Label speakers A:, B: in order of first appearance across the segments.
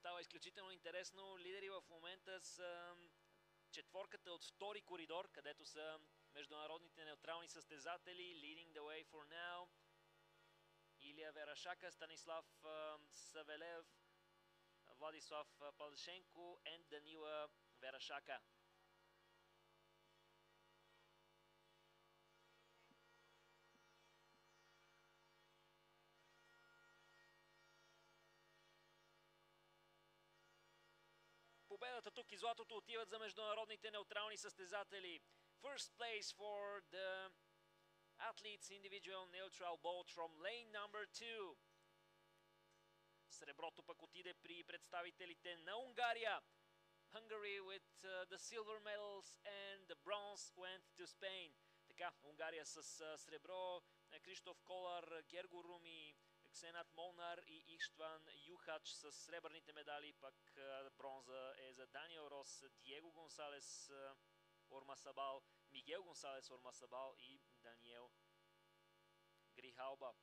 A: става изключително интересно. Лидери в момента са четворката от втори коридор, където са международните неутрални състезатели. Leading the way for now. Илия Верашака, Станислав Савелев, Владислав Палашенко и Данила Верашака. Победата тук и златото отиват за международните неутрални състезатели. First place for the athletes individual neutral boat from lane number 2. Среброто пък отиде при представителите на Унгария. Hungary with the silver medals and the bronze went to Spain. Така, Унгария с сребро, Криштоф Колар, Герго Руми, Ксенат Молнар и Иштван Юхач с сребърните медали, пък бронза е за Даниел Рос, Диего Гонсалес Ормасабал, Мигел Гонсалес Ормасабал и Даниел Грихалба.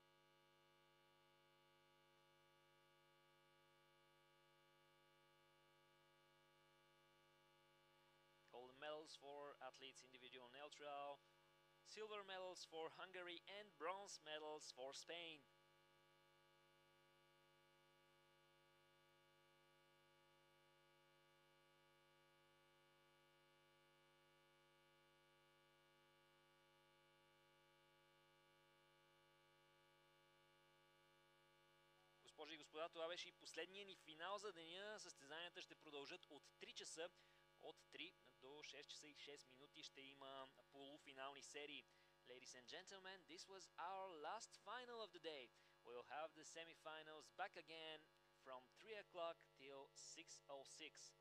A: Gold medals for athletes individual neutral, silver medals for Hungary and bronze medals for Spain. Госпожи и господа, това беше и последния ни финал за деня. Състезанията ще продължат от 3 часа. От 3 до 6 часа и 6 минути ще има полуфинални серии. Ladies and gentlemen, this was our last final of the day. We'll have the semi-finals back again from 3 o'clock till 6:06.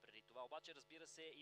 A: Преди това обаче, разбира се,